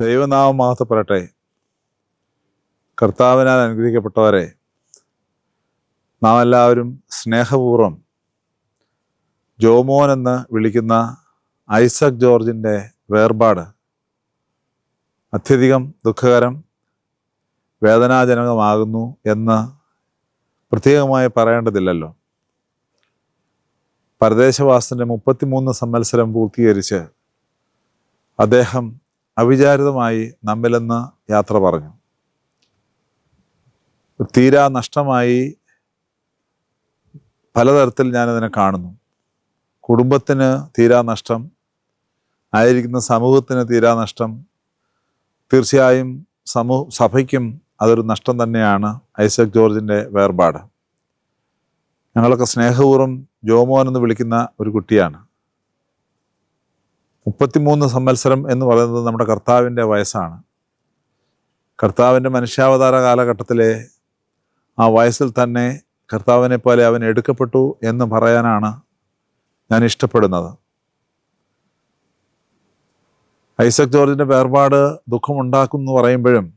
ദൈവനാമം മഹത്വപ്പെടട്ടെ. കർത്താവിനാൽ അനുഗ്രഹിക്കപ്പെട്ടവരെ, നാം എല്ലാവരും സ്നേഹപൂർവ്വം ജോമോൻ എന്ന് വിളിക്കുന്ന ഐസക് ജോർജിൻ്റെ വേർപാട് അത്യധികം ദുഃഖകരം, വേദനാജനകമാകുന്നു എന്ന് പ്രത്യേകമായി പറയേണ്ടതില്ലല്ലോ. പരദേശവാസത്തിൻ്റെ 33 സംവത്സരം പൂർത്തീകരിച്ച് അദ്ദേഹം അവിചാരിതമായി നമ്മിൽ നിന്ന് യാത്ര പറഞ്ഞു. തീരാ നഷ്ടമായി പലതരത്തിൽ ഞാനതിനെ കാണുന്നു. കുടുംബത്തിന് തീരാ നഷ്ടം, ആയിരിക്കുന്ന സമൂഹത്തിന് തീരാ നഷ്ടം, തീർച്ചയായും സഭയ്ക്കും അതൊരു നഷ്ടം തന്നെയാണ് ഐസക് ജോർജിൻ്റെ വേർപാട്. ഞങ്ങളൊക്കെ സ്നേഹപൂർവ്വം ജോമോൻ എന്ന് വിളിക്കുന്ന ഒരു കുട്ടിയാണ്. 33 സംവത്സരം എന്ന് പറയുന്നത് നമ്മുടെ കർത്താവിൻ്റെ വയസ്സാണ്. കർത്താവിൻ്റെ മനുഷ്യാവതാര കാലഘട്ടത്തിലെ ആ വയസ്സിൽ തന്നെ കർത്താവിനെ പോലെ അവൻ എടുക്കപ്പെട്ടു എന്ന് പറയാനാണ് ഞാൻ ഇഷ്ടപ്പെടുന്നത്. ഐസക് ജോർജിൻ്റെ വേർപാട് ദുഃഖമുണ്ടാക്കുന്നു പറയുമ്പോഴും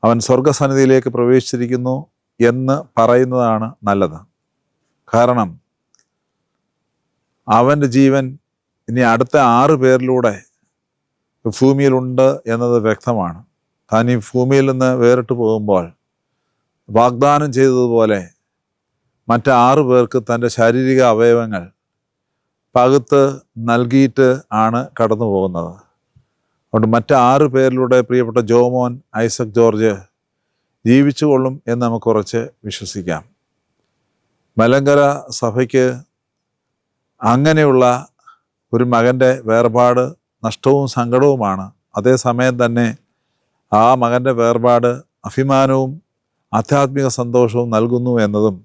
അവൻ സ്വർഗസന്നിധിയിലേക്ക് പ്രവേശിച്ചിരിക്കുന്നു എന്ന് പറയുന്നതാണ് നല്ലത്. കാരണം അവൻ്റെ ജീവൻ ഇനി അടുത്ത 6 പേരിലൂടെ ഭൂമിയിലുണ്ട് എന്നത് വ്യക്തമാണ്. താൻ ഈ ഭൂമിയിൽ നിന്ന് വേറിട്ട് പോകുമ്പോൾ വാഗ്ദാനം ചെയ്തതുപോലെ മറ്റ് 6 പേർക്ക് തൻ്റെ ശാരീരിക അവയവങ്ങൾ പകുത്ത് നൽകിയിട്ട് ആണ് കടന്നു പോകുന്നത്. അതുകൊണ്ട് മറ്റ് 6 പേരിലൂടെ പ്രിയപ്പെട്ട ജോമോൻ ഐസക് ജോർജ് ജീവിച്ചു കൊള്ളും എന്ന് നമുക്ക് കുറച്ച് വിശ്വസിക്കാം. മലങ്കര സഭയ്ക്ക് അങ്ങനെയുള്ള ഒരു മകൻ്റെ വേർപാട് നഷ്ടവും സങ്കടവുമാണ്. അതേസമയം തന്നെ ആ മകൻ്റെ വേർപാട് അഭിമാനവും ആധ്യാത്മിക സന്തോഷവും നൽകുന്നു എന്നതും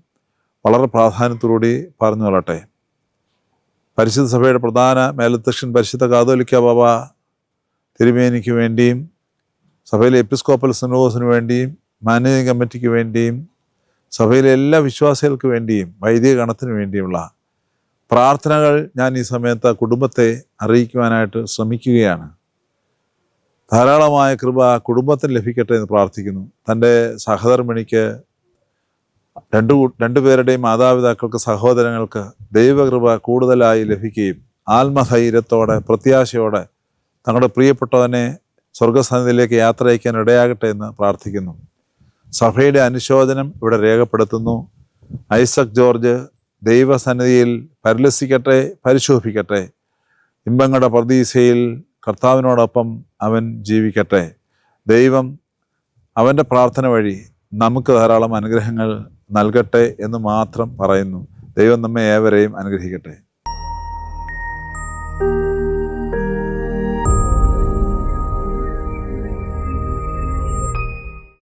വളരെ പ്രാധാന്യത്തോടുകൂടി പറഞ്ഞു കൊള്ളട്ടെ. പരിശുദ്ധ സഭയുടെ പ്രധാന മേലധ്യക്ഷൻ പരിശുദ്ധ കാതോലിക്ക ബാബ തിരുമേനിക്ക് വേണ്ടിയും സഭയിലെ എപ്പിസ്കോപ്പൽ സിനോസിന് വേണ്ടിയും മാനേജിംഗ് കമ്മിറ്റിക്ക് വേണ്ടിയും സഭയിലെ എല്ലാ വിശ്വാസികൾക്ക് വേണ്ടിയും വൈദിക ഗണത്തിന് വേണ്ടിയുള്ള പ്രാർത്ഥനകൾ ഞാൻ ഈ സമയത്ത് കുടുംബത്തെ അറിയിക്കുവാനായിട്ട് ശ്രമിക്കുകയാണ്. ധാരാളമായ കൃപ കുടുംബത്തിന് ലഭിക്കട്ടെ എന്ന് പ്രാർത്ഥിക്കുന്നു. തൻ്റെ സഹധർമ്മിണിക്ക് രണ്ടുപേരുടെയും മാതാപിതാക്കൾക്ക് സഹോദരങ്ങൾക്ക് ദൈവകൃപ കൂടുതലായി ലഭിക്കുകയും ആത്മധൈര്യത്തോടെ പ്രത്യാശയോടെ തങ്ങളുടെ പ്രിയപ്പെട്ടവനെ സ്വർഗസന്നിധിയിലേക്ക് യാത്ര അയക്കാൻ ഇടയാകട്ടെ എന്ന് പ്രാർത്ഥിക്കുന്നു. സഭയുടെ അനുശോചനം ഇവിടെ രേഖപ്പെടുത്തുന്നു. ഐസക് ജോർജ് ദൈവസന്നിധിയിൽ പരിലസിക്കട്ടെ, പരിശോഭിക്കട്ടെ. ഇമ്പങ്ങളുടെ പർദീസയിൽ കർത്താവിനോടൊപ്പം അവൻ ജീവിക്കട്ടെ. ദൈവം അവൻ്റെ പ്രാർത്ഥന വഴി നമുക്ക് ധാരാളം അനുഗ്രഹങ്ങൾ നൽകട്ടെ എന്ന് മാത്രം പറയുന്നു. ദൈവം നമ്മെ ഏവരെയും അനുഗ്രഹിക്കട്ടെ.